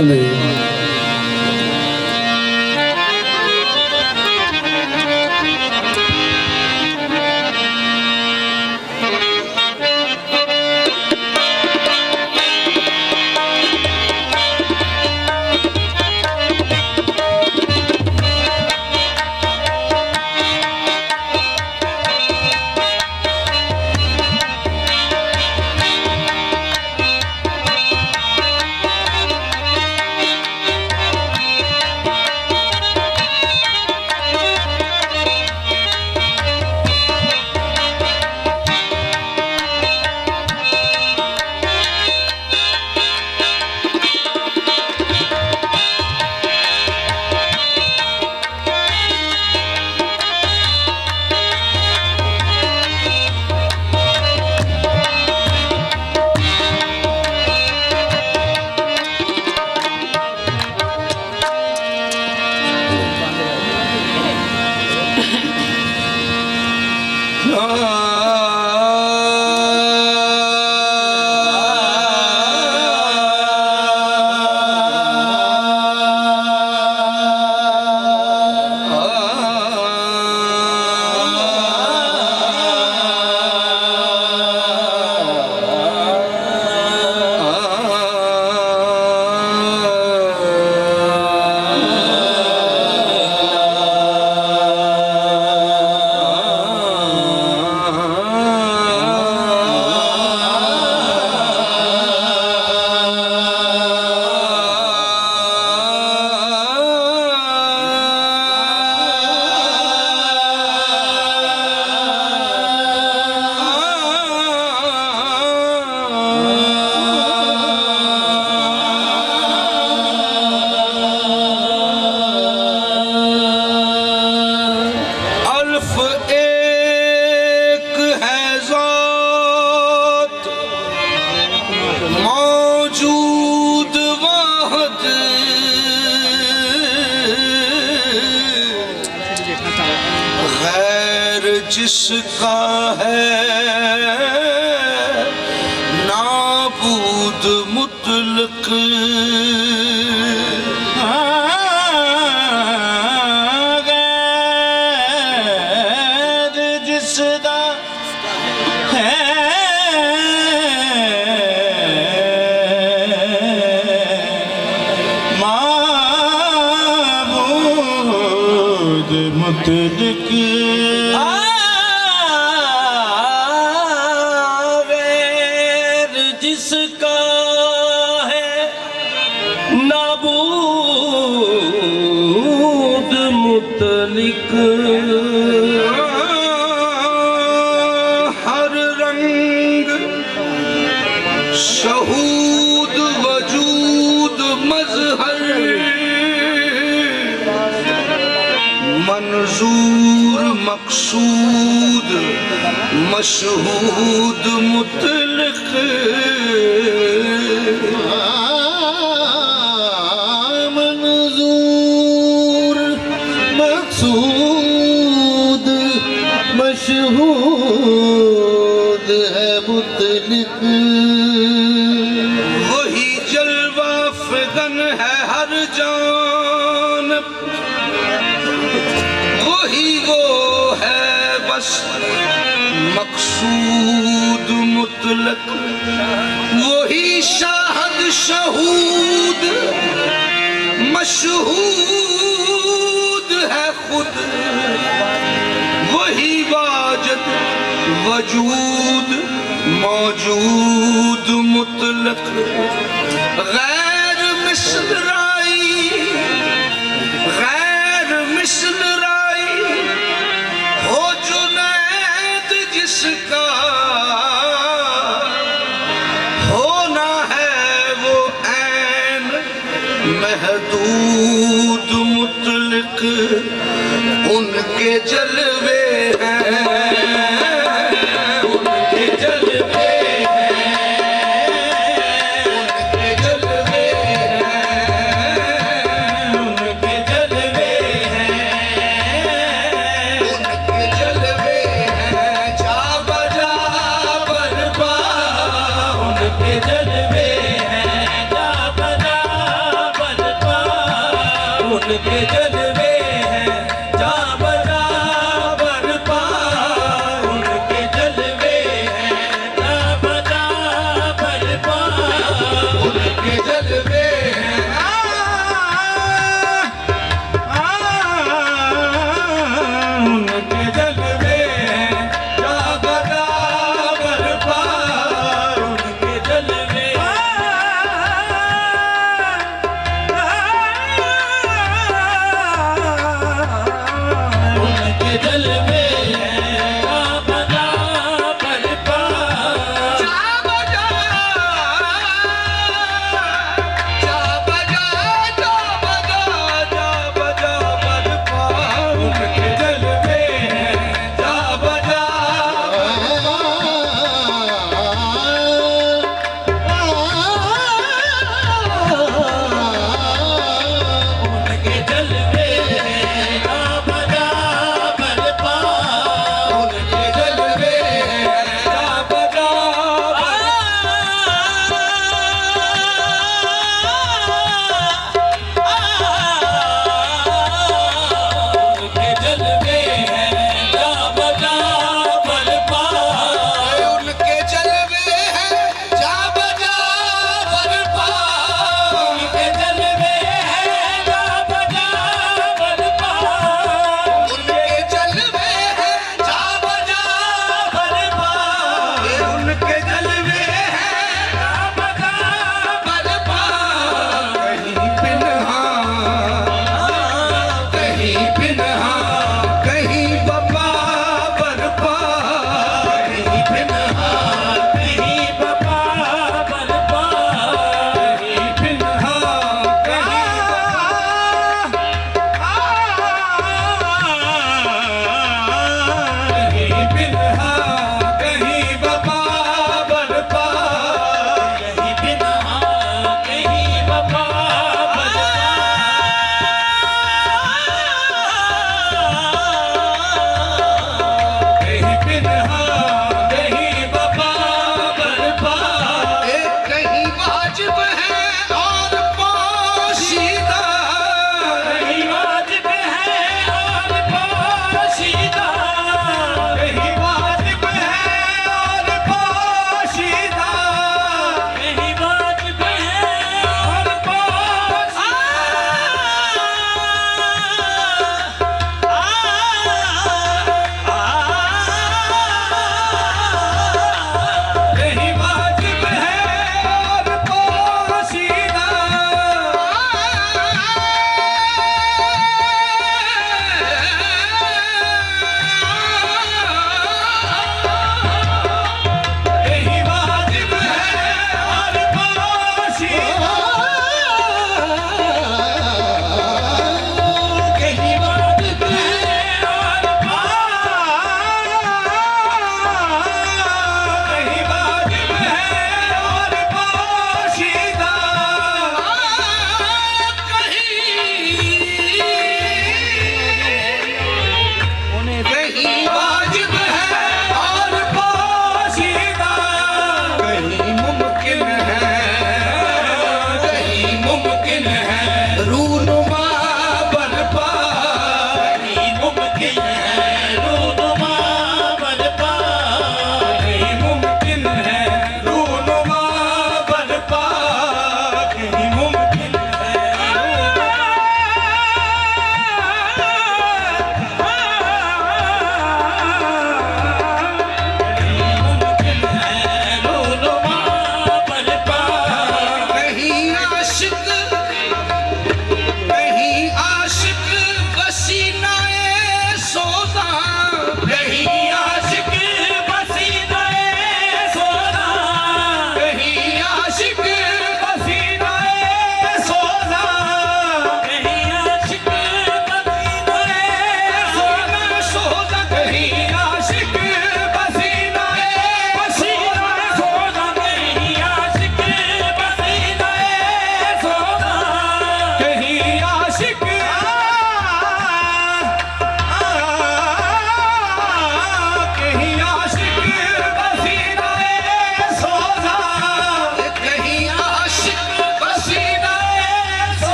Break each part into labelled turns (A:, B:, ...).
A: नहीं।
B: जिसका है नाबूद मुतलक गैर जिसका है माबूद मुतलक जिसका है नाबूद मुतलिक हर रंग शहूद वजूद मजहर मंजूर मकसूद मशहूद मुतलक मंजूर मकसूद मशहूद है मुतलक वही जलवा फिगन है हर जानब वही वो है बस मकसूद मुतलक वही शाहद शहूद मशहूद है खुद वही वाजद वजूद मौजूद मुतलक गैर मिस्ल राई गैर मिस्ल राई हो जुनैद जिसका होना है वो ऐन महदूद मुतलक उनके जलवे हैं उनके जलवे हैं उनके जलवे हैं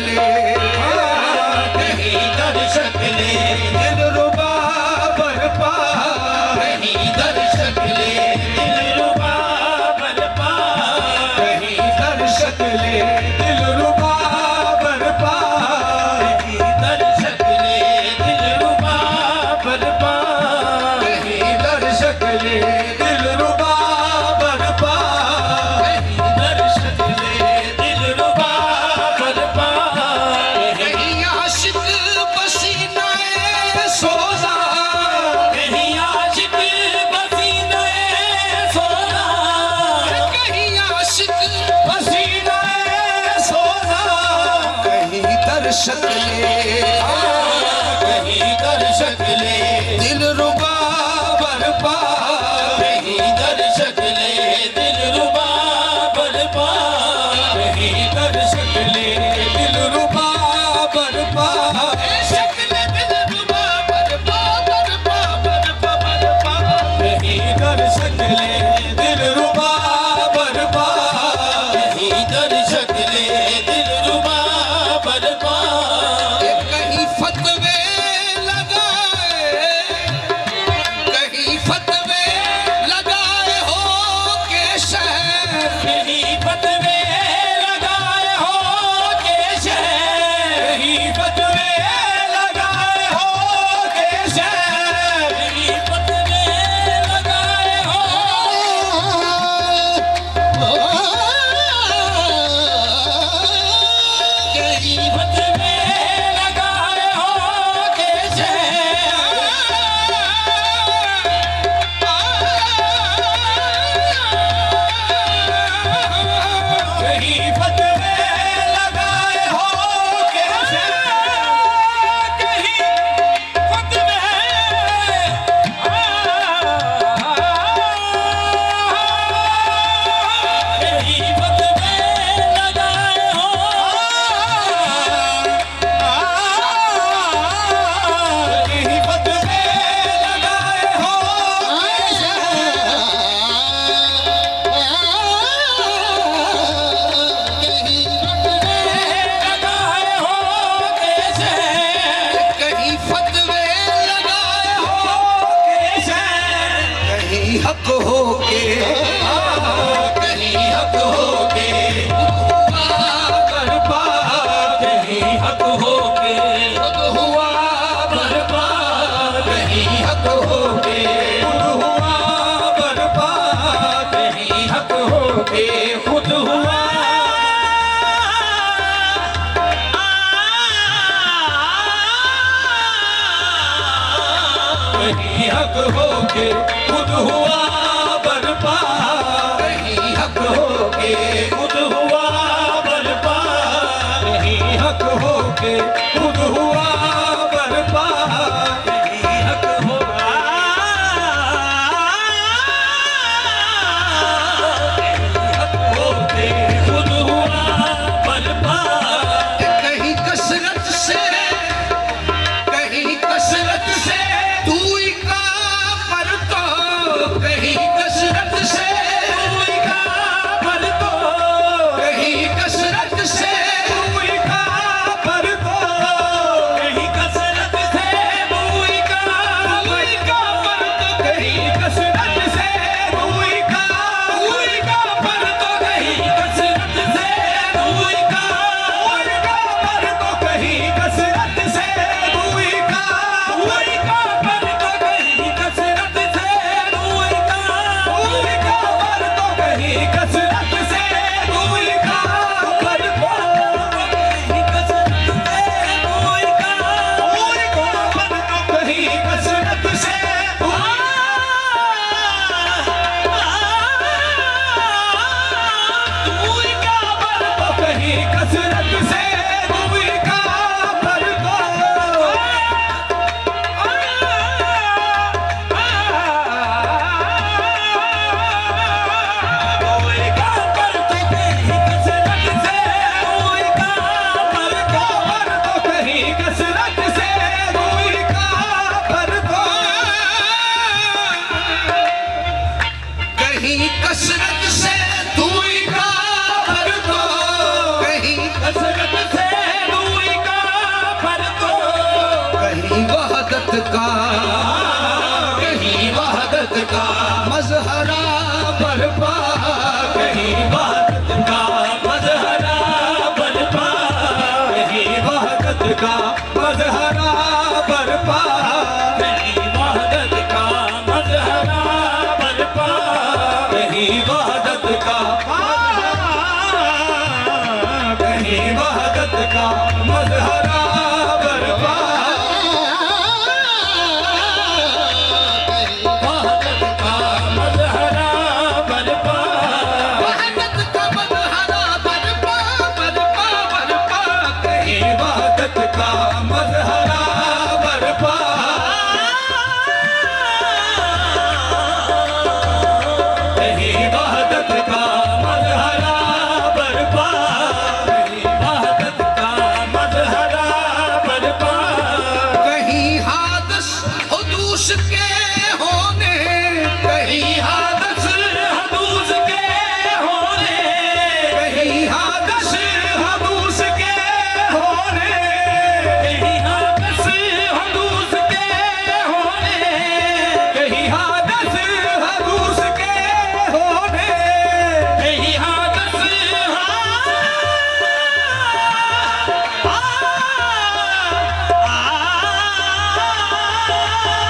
B: ले,
A: कहीं दर्शक ले,
B: दिलरुबा बरपा,
A: कहीं दर्शक ले, दिलरुबा बरपा,
B: कहीं दर्शक ले, दिलरुबा बरपा,
A: कहीं दर्शक ले, दिलरुबा बरपा,
B: कहीं दर्शक ले, दिलरुबा बरपा,
A: कहीं दर्शक ले, दिलरुबा बरपा,
B: कहीं आशिक पसीनाए सोजा,
A: कहीं आशिक पसीने सोना,
B: कहीं आशिक
A: पसीने सोना,
B: कहीं दर्शक ले,
A: कहीं दर्शक ले,
B: दिलरुबा बरपा,
A: कहीं दर्शक ले, दिलरुबा बरपा,
B: कहीं दर्शक ले, दिलरुबा बरपा,
A: शक्ल दिलरुबा बरपा बरपा बरपा बरपा,
B: कहीं दर्शक ले, दिलरुबा बरपा,
A: कहीं दर्शक ले, दिलरुबा बरपा,
B: कहीं फतवे लगाए, कहीं फतवे लगाए हो के शहर,
A: कहीं फतवे लगाए हो के शहर,
B: कहीं फतवे लगाए हो के शहर,
A: कहीं फतवे लगाए हो, कहीं फतवे लगाए हो के
B: कहीं फतवे लगाए हो के शहर, कहीं फतवे
A: कहीं फतवे लगाए हो,
B: कहीं फतवे लगाए हो के
A: लगाए हो कैसे,
B: कहीं फतवे लगाए हो के शहर, कहीं हक हो के
A: कहीं हक हो के,
B: बरपा,
A: कहीं हक हो के,
B: हुआ बरपा,
A: कहीं हक हो के,
B: हुआ बरपा,
A: कहीं हक हो के खुद हुआ,
B: कहीं हक हो के खुद हुआ बरपा,
A: कहीं हक हो के खुद हुआ बरपा,
B: कहीं हक हो के खुद हुआ बरपा,
A: कहीं हक होगा, कहीं हक हो के खुद हुआ बरपा,
B: कहीं कसरत से, कहीं कसरत से तू का पर तो, कहीं कसरत से कहीं वहदत का मजहरा बरपा, कहीं वहदत का मजहरा बरपा,
A: कहीं वहदत का मजहरा बरपा,
B: कहीं वहदत का, कहीं वहदत का मजहरा बरपा,
A: वहदत का मजहरा बरपा,
C: वहदत का मजहरा बरपा बरपा बरपा
B: कहीं वहदत का मजहरा बरपा, कहीं वहदत का मजहरा बरपा, कहीं
A: वहदत का मजहरा बरपा,
C: कहीं हादस हुदूस के होने कहीं हादस
A: हदूस के होने,
B: कहीं हादस हदूस के होने,
A: कहीं हादस हदूस के होने,
B: कहीं हादस हदूस के होने,
A: कहीं हादस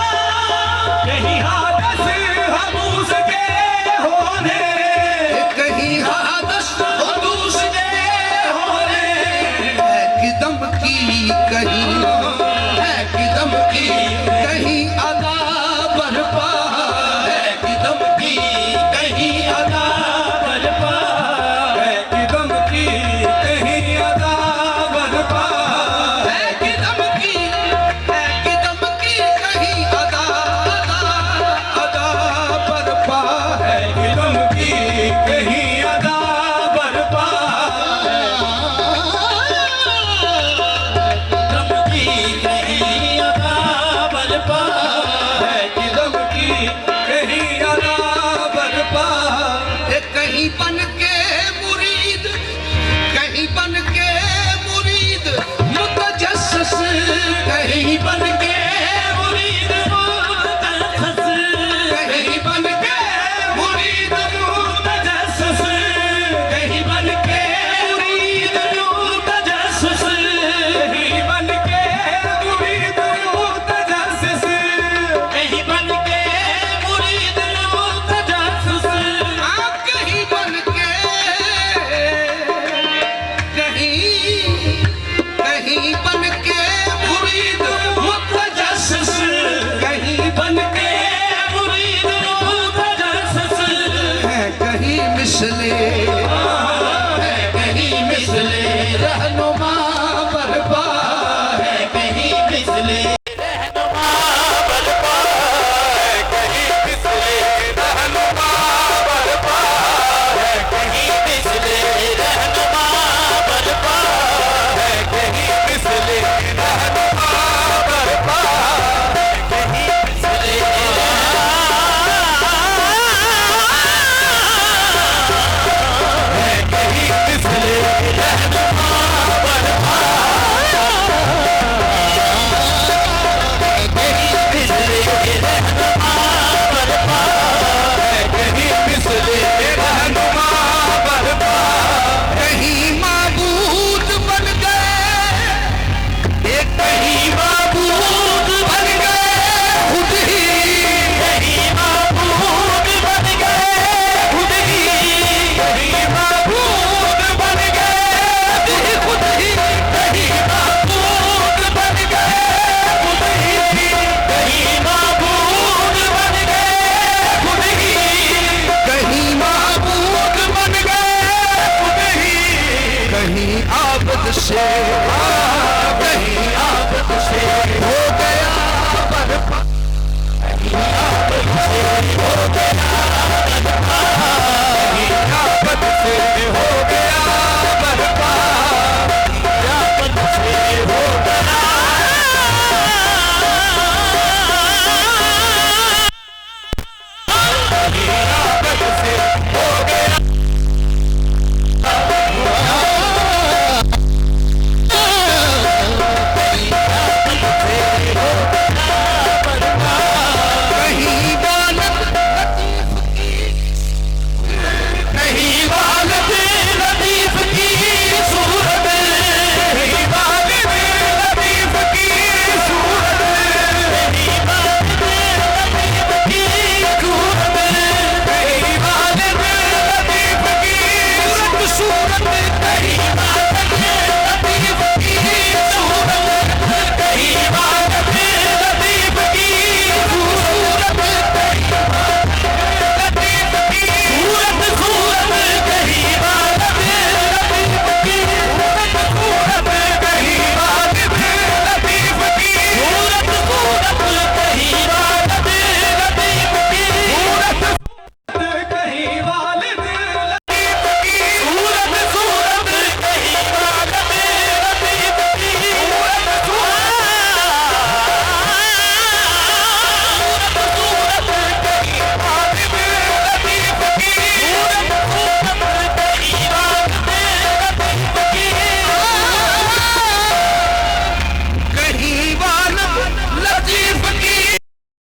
B: कहीं हादस हदूस के होने,
C: कहीं हादस हुदूस के होने है किदम की कहीं है किदम की कहीं अदा बरपा है किदम की कहीं अदा
A: बरपा,
B: है किदम की कहीं अदा बरपा,
C: है किदम की कहीं अदा
B: अदा बरपा, है किदम की कहीं अदा बरपा,
A: दम की कहीं अदा बरपा,
B: है किदम की कहीं अदा बरपा,
C: कहीं बन के मुरीद कहीं बन के मुरीद मुतजस्सिस कहीं बन के मुरीद
A: मुतजस्सिस,
C: कहीं बन के मुरीद
A: मुतजस्सिस,
C: कहीं बन के मुरीद
A: मुतजस्सिस,
B: कहीं बन के मुरीद मुतजस्सिस,
A: कहीं बन के मुरीद मुतजस्सिस,
C: कहीं बन के कहीं बन के मुरीद मुतजस्सिस कहीं बन के
A: मुरीद मुतजस्सिस,
C: है कहीं मिसले है कहीं मिसले रहनुमा बरपा है कहीं मिसले
A: रहनुमा बरपा,
B: कहीं मिसले रहनुमा बरपा,
A: कहीं मिसले रहनुमा बरपा,
B: कहीं मिसले रहनुमा बरपा,
A: कहीं मिसले
B: कहीं मिसले रहनुमा बरपा,
A: कहीं मिसले रहनुमा बरपा,
B: कहीं मिसले रहनुमा बरपा,
C: कहीं माबूद बन गए कहीं माबूद बन गए खुद ही
A: कहीं माबूद बन गए खुद ही,
C: कहीं माबूद बन गए खुद ही
A: कहीं माबूद बन गए खुद ही, कहीं माबूद बन गए खुद ही,
C: कहीं माबूद बन गए
A: खुद ही,
C: कहीं आबद से